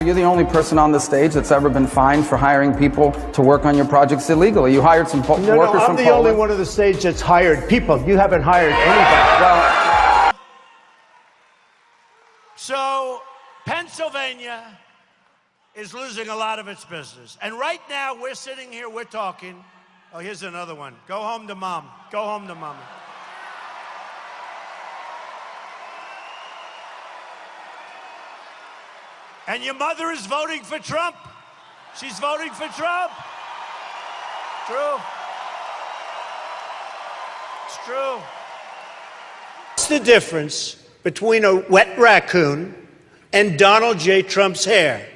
You're the only person on the stage that's ever been fined for hiring people to work on your projects illegally. You hired some workers from Poland. I'm the only one on the stage that's hired people. You haven't hired anybody. Well, so Pennsylvania is losing a lot of its business. And right now, we're sitting here, we're talking. Oh, here's another one. Go home to mom. Go home to mama. And your mother is voting for Trump. She's voting for Trump. True. It's true. What's the difference between a wet raccoon and Donald J. Trump's hair?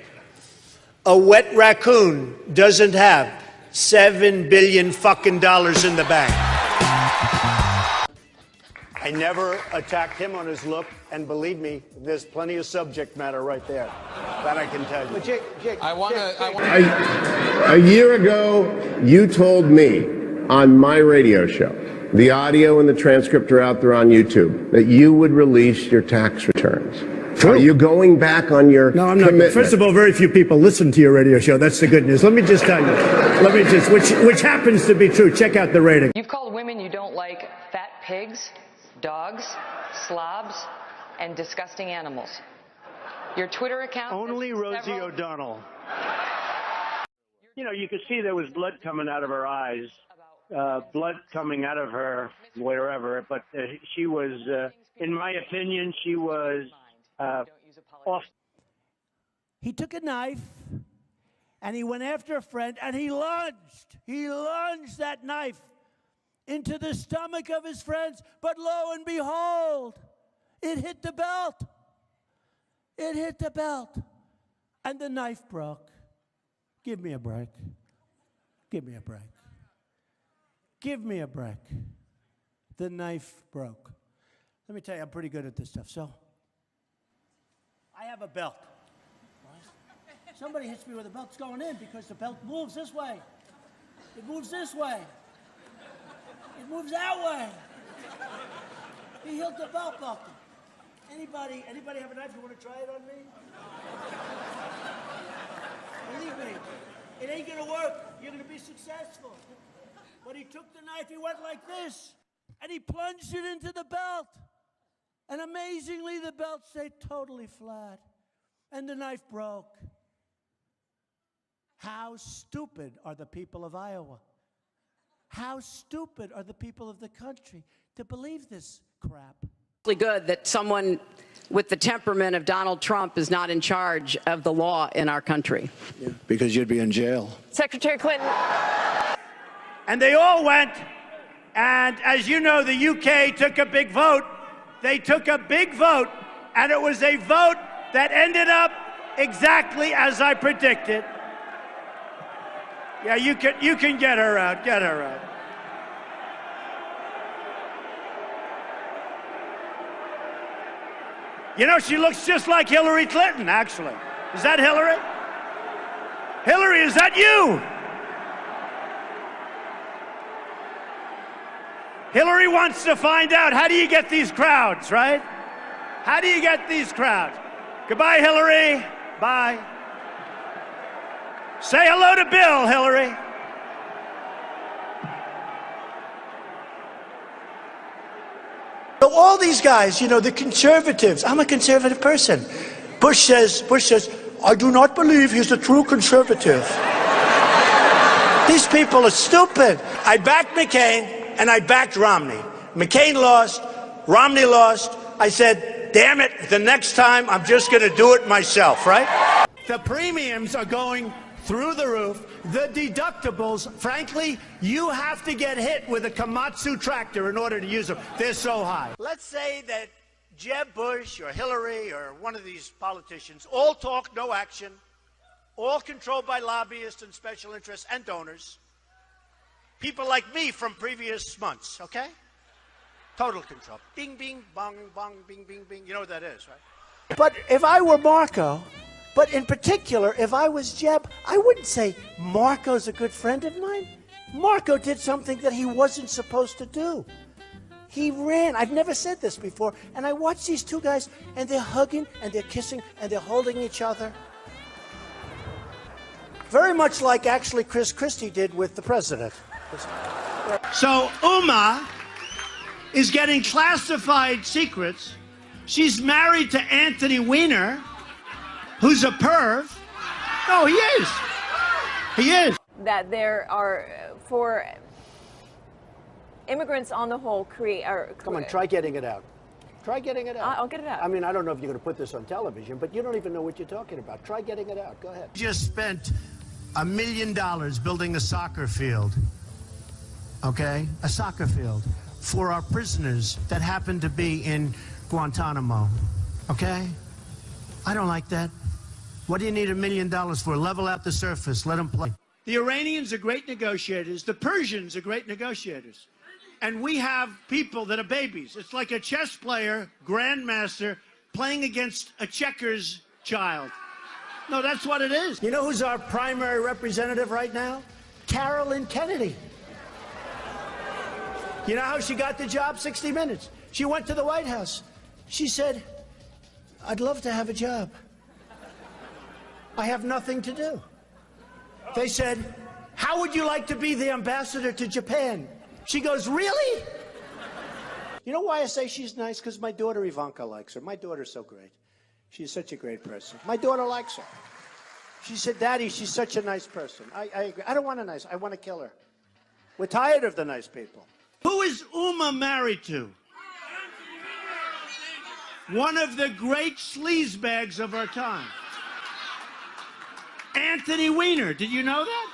A wet raccoon doesn't have $7 billion fucking dollars in the bank. I never attacked him on his look, and believe me, there's plenty of subject matter right there. That I can tell you. But Jake, A year ago, you told me on my radio show, the audio and the transcript are out there on YouTube, that you would release your tax returns. True. Are you going back on your No, I'm not. commitment? First of all, very few people listen to your radio show. That's the good news. Let me just tell you. Which happens to be true. Check out the rating. You've called women you don't like fat pigs, dogs, slobs, and disgusting animals. Your Twitter account... Only Rosie O'Donnell. You know, you could see there was blood coming out of her eyes, blood coming out of her wherever, but she was, in my opinion, she was off. He took a knife, and he went after a friend, and he lunged that knife into the stomach of his friends, but lo and behold, it hit the belt. It hit the belt, and the knife broke. Give me a break. Give me a break. Give me a break. The knife broke. Let me tell you, I'm pretty good at this stuff. So, I have a belt. Right? Somebody hits me with a belt. It's going in because the belt moves this way. It moves this way. It moves that way. He hit the belt buckle. Anybody have a knife? You want to try it on me? Believe me, it ain't gonna work. You're gonna be successful. But he took the knife, he went like this, and he plunged it into the belt. And amazingly, the belt stayed totally flat, and the knife broke. How stupid are the people of Iowa? How stupid are the people of the country to believe this crap? Good that someone with the temperament of Donald Trump is not in charge of the law in our country. Yeah, because you'd be in jail. Secretary Clinton. And they all went, and as you know, the UK took a big vote. They took a big vote, and it was a vote that ended up exactly as I predicted. Yeah, you can get her out. Get her out. You know, she looks just like Hillary Clinton, actually. Is that Hillary? Hillary, is that you? Hillary wants to find out, how do you get these crowds, right? How do you get these crowds? Goodbye, Hillary. Bye. Say hello to Bill, Hillary. So all these guys, you know, the conservatives, I'm a conservative person. Bush says, I do not believe he's a true conservative. These people are stupid. I backed McCain and I backed Romney. McCain lost, Romney lost. I said, damn it, the next time I'm just going to do it myself, right? The premiums are going through the roof. The deductibles, frankly, you have to get hit with a Komatsu tractor in order to use them. They're so high. Let's say that Jeb Bush or Hillary or one of these politicians, all talk, no action, all controlled by lobbyists and special interests and donors, people like me from previous months, okay? Total control. Bing, bing, bong, bong, bing, bing, bing. You know what that is, right? But if I were Marco, but in particular, if I was Jeb, I wouldn't say Marco's a good friend of mine. Marco did something that he wasn't supposed to do. He ran. I've never said this before. And I watched these two guys, and they're hugging, and they're kissing, and they're holding each other. Very much like actually Chris Christie did with the president. So Uma is getting classified secrets. She's married to Anthony Weiner, who's a perv. No, he is. He is. That there are, for immigrants on the whole, Come on, try getting it out. Try getting it out. I'll get it out. I mean, I don't know if you're going to put this on television, but you don't even know what you're talking about. Try getting it out. Go ahead. Just spent $1 million building a soccer field. Okay? A soccer field for our prisoners that happen to be in Guantanamo. Okay? I don't like that. What do you need $1 million for? Level out the surface. Let them play. The Iranians are great negotiators. The Persians are great negotiators. And we have people that are babies. It's like a chess player, grandmaster, playing against a checkers child. No, that's what it is. You know who's our primary representative right now? Carolyn Kennedy. You know how she got the job? 60 Minutes. She went to the White House. She said, I'd love to have a job. I have nothing to do. They said, how would you like to be the ambassador to Japan? She goes, really? You know why I say she's nice? Because my daughter Ivanka likes her. My daughter's so great. She's such a great person. My daughter likes her. She said, Daddy, she's such a nice person. I agree. I don't want a nice, I want to kill her. We're tired of the nice people. Who is Uma married to? One of the great sleazebags of our time. Anthony Weiner. Did you know that?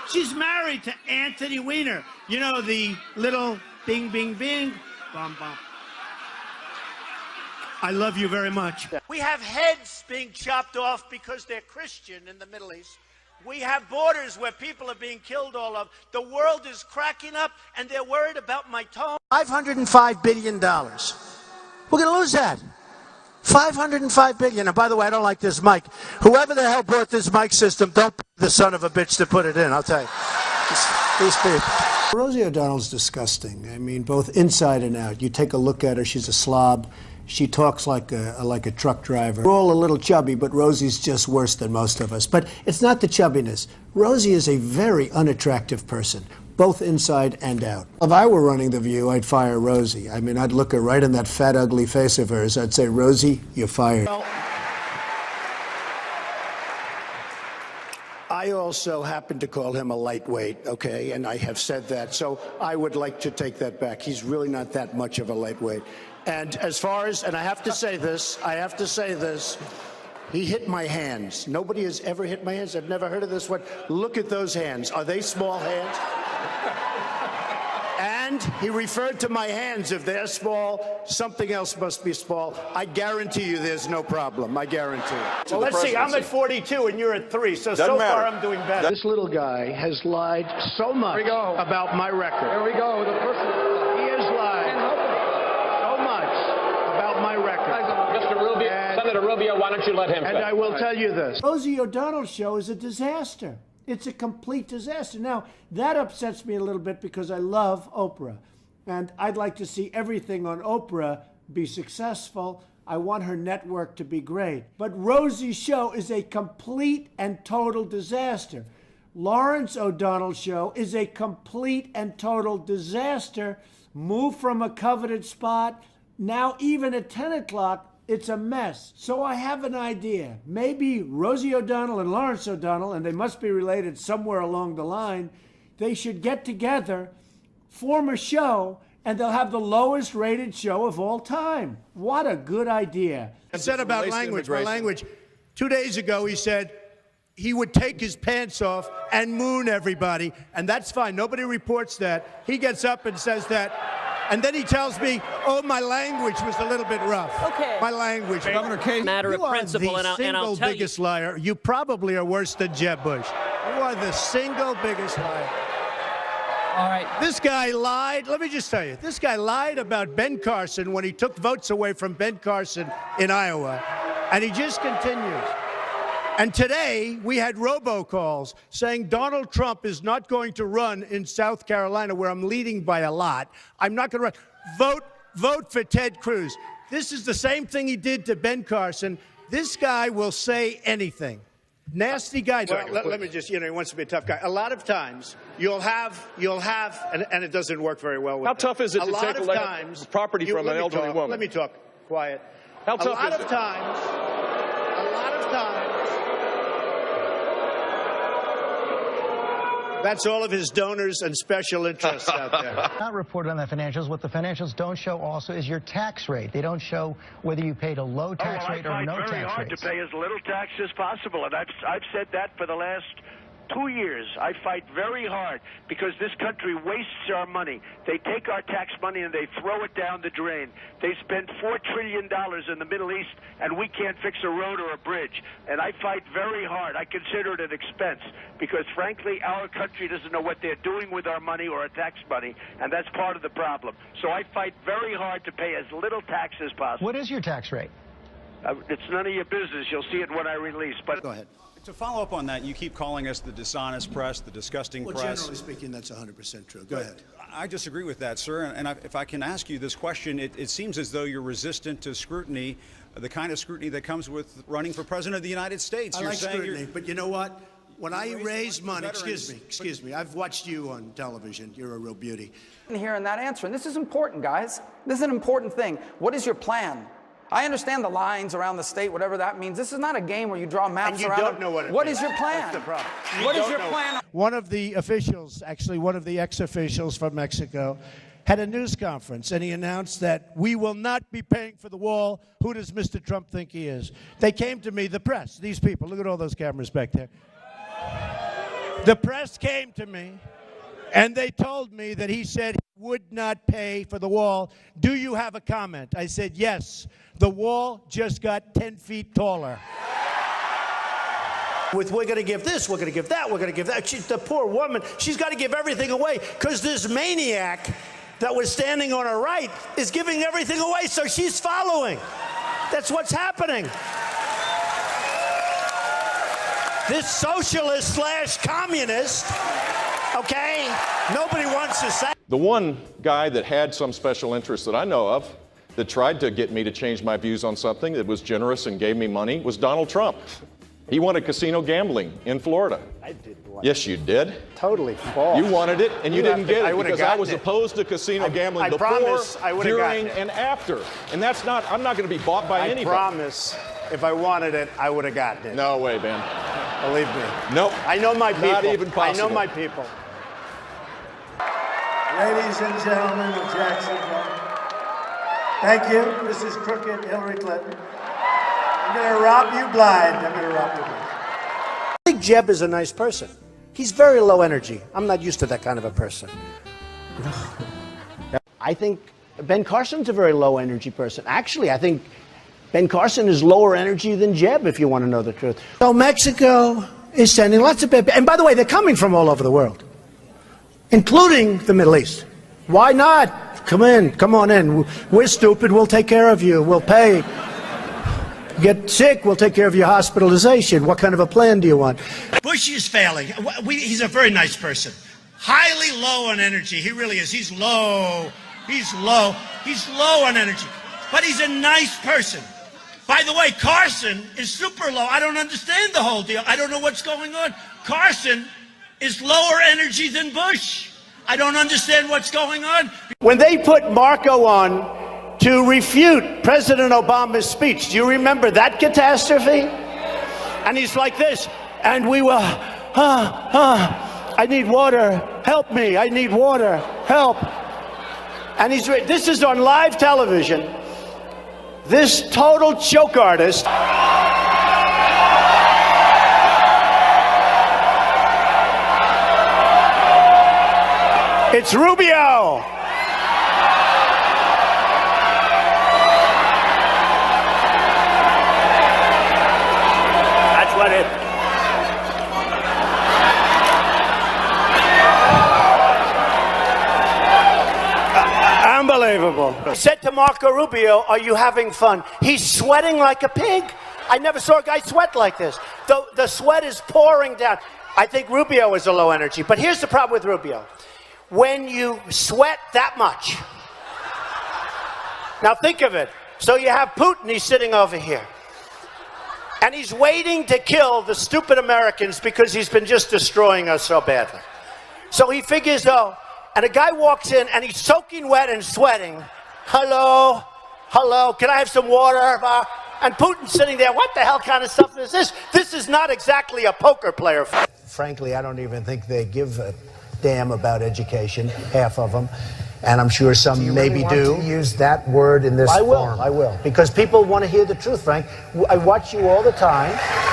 She's married to Anthony Weiner. You know, the little bing, bing, bing, bum, bum. I love you very much. We have heads being chopped off because they're Christian in the Middle East. We have borders where people are being killed all over. The world is cracking up, and they're worried about my tone. $505 billion. We're going to lose that. $505 billion. And by the way, I don't like this mic. Whoever the hell bought this mic system, don't be the son of a bitch to put it in, I'll tell you. These people. Rosie O'Donnell's disgusting. I mean, both inside and out. You take a look at her, she's a slob. She talks like a truck driver. We're all a little chubby, but Rosie's just worse than most of us. But it's not the chubbiness. Rosie is a very unattractive person, both inside and out. If I were running The View, I'd fire Rosie. I mean, I'd look her right in that fat, ugly face of hers. I'd say, Rosie, you're fired. Well, I also happen to call him a lightweight, okay? And I have said that, so I would like to take that back. He's really not that much of a lightweight. And as far as, and I have to say this, he hit my hands. Nobody has ever hit my hands. I've never heard of this one. Look at those hands. Are they small hands? And he referred to my hands. If they're small, something else must be small. I guarantee you there's no problem. I guarantee it. Well, let's see. I'm at 42 and you're at 3, so far I'm doing better. This little guy has lied so much about my record. Here we go. The person. He has lied so much about my record. Mr. Rubio, Senator Rubio, why don't you let him And say? I will tell you this. Rosie O'Donnell's show is a disaster. It's a complete disaster. Now, that upsets me a little bit because I love Oprah. And I'd like to see everything on Oprah be successful. I want her network to be great. But Rosie's show is a complete and total disaster. Lawrence O'Donnell's show is a complete and total disaster. Moved from a coveted spot. Now, even at 10 o'clock, it's a mess. So I have an idea. Maybe Rosie O'Donnell and Lawrence O'Donnell, and they must be related somewhere along the line, they should get together, form a show, and they'll have the lowest rated show of all time. What a good idea. I said about language, my language. 2 days ago, he said he would take his pants off and moon everybody, and that's fine. Nobody reports that. He gets up and says that. And then he tells me, oh, my language was a little bit rough. Okay. My language. Governor Casey. Matter of principle, and I'll tell you. You are the single biggest liar. You probably are worse than Jeb Bush. You are the single biggest liar. All right. This guy lied. Let me just tell you. This guy lied about Ben Carson when he took votes away from Ben Carson in Iowa. And he just continues. And today, we had robocalls saying Donald Trump is not going to run in South Carolina, where I'm leading by a lot. I'm not going to run. Vote for Ted Cruz. This is the same thing he did to Ben Carson. This guy will say anything. nasty guy. Well, let me just, he wants to be a tough guy. A lot of times, you'll have, and it doesn't work very well with How tough is it to take property from an elderly woman? Let me talk. Quiet. How tough is it? A lot of times, that's all of his donors and special interests out there. Not reported on the financials. What the financials don't show also is your tax rate. They don't show whether you paid a low tax rate or no tax rate. I fight very hard to pay as little tax as possible, and I've said that for the last 2 years. I fight very hard because this country wastes our money. They take our tax money and they throw it down the drain. They spend $4 trillion in the Middle East, and we can't fix a road or a bridge. And I fight very hard. I consider it an expense because, frankly, our country doesn't know what they're doing with our money or our tax money, and that's part of the problem. So I fight very hard to pay as little tax as possible. What is your tax rate? It's none of your business. You'll see it when I release. But Go ahead. To follow up on that, you keep calling us the dishonest press, the disgusting press. Well, generally speaking, that's 100% true. Go ahead. I disagree with that, sir. And if I can ask you this question, it seems as though you're resistant to scrutiny, the kind of scrutiny that comes with running for president of the United States. I like scrutiny, but you know what? When I raise money, excuse me, I've watched you on television. You're a real beauty. Hearing that answer, and this is important, guys. This is an important thing. What is your plan? I understand the lines around the state, whatever that means. This is not a game where you draw maps and you around. Don't know what it What means. is your plan? That's the problem. What is your plan? One of the officials, actually one of the ex-officials from Mexico, had a news conference, and he announced that we will not be paying for the wall. Who does Mr. Trump think he is? They came to me, the press, these people. Look at all those cameras back there. The press came to me, and they told me that he said he would not pay for the wall. Do you have a comment? I said, yes. The wall just got 10 feet taller. We're going to give this, we're going to give that, we're going to give that. The poor woman, she's got to give everything away because this maniac that was standing on her right is giving everything away, so she's following. That's what's happening. This socialist / communist, okay, nobody wants to say. The one guy that had some special interest that I know of that tried to get me to change my views on something that was generous and gave me money was Donald Trump. He wanted casino gambling in Florida. I did. Yes, you did. Totally false. You wanted it, and you didn't get it because I was it. opposed to casino gambling before, during, and after. And that's not, I'm not going to be bought by anybody. I promise, if I wanted it, I would have gotten it. No way, man. Believe me. Nope. I know my people. Not even possible. I know my people. Ladies and gentlemen of Jacksonville, thank you. This is crooked Hillary Clinton. I'm going to rob you blind. I'm going to rob you blind. I think Jeb is a nice person. He's very low energy. I'm not used to that kind of a person. I think Ben Carson's a very low energy person. Actually, I think Ben Carson is lower energy than Jeb, if you want to know the truth. So Mexico is sending lots of people. And by the way, they're coming from all over the world, including the Middle East. Why not? Come in. Come on in. We're stupid. We'll take care of you. We'll pay. Get sick, we'll take care of your hospitalization. What kind of a plan do you want? Bush is failing. He's a very nice person. Highly low on energy. He really is. He's low. He's low. He's low on energy. But he's a nice person. By the way, Carson is super low. I don't understand the whole deal. I don't know what's going on. Carson is lower energy than Bush. I don't understand what's going on. When they put Marco on to refute President Obama's speech, do you remember that catastrophe? And he's like this, and we were, I need water, help me, I need water, help. And this is on live television. This total joke artist. It's Rubio. That's what it is. Unbelievable. I said to Marco Rubio, are you having fun? He's sweating like a pig. I never saw a guy sweat like this. The sweat is pouring down. I think Rubio is a low energy. But here's the problem with Rubio. When you sweat that much, now think of it. So you have Putin, he's sitting over here. And he's waiting to kill the stupid Americans because he's been just destroying us so badly. So he figures, oh, and a guy walks in and he's soaking wet and sweating. Hello, hello, can I have some water? And Putin's sitting there, what the hell kind of stuff is this? This is not exactly a poker player. Frankly, I don't even think they give a damn about education, half of them. And I'm sure some maybe do. To use that word in this form? I will. Because people want to hear the truth, Frank. I watch you all the time.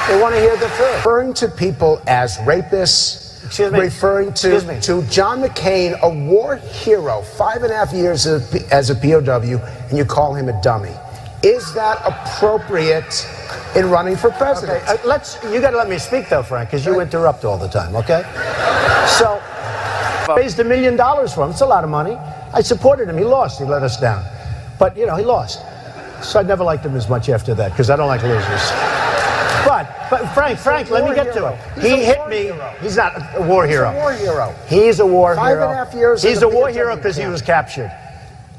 They want to hear the truth. Referring to people as rapists, referring to John McCain, a war hero, 5.5 years as a POW, and you call him a dummy. Is that appropriate in running for president? Okay, you got to let me speak, though, Frank, because you interrupt all the time, okay? So, raised $1 million for him. It's a lot of money. I supported him. He lost. He let us down. But, you know, he lost. So I never liked him as much after that, because I don't like losers. But Frank, let me get to it. He hit me. He's not a war hero. He's a war hero. He's a war hero. 5.5 years. He's a war hero because he was captured.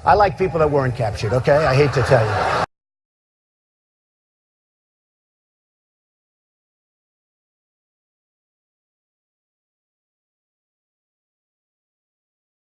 I like people that weren't captured, okay? I hate to tell you.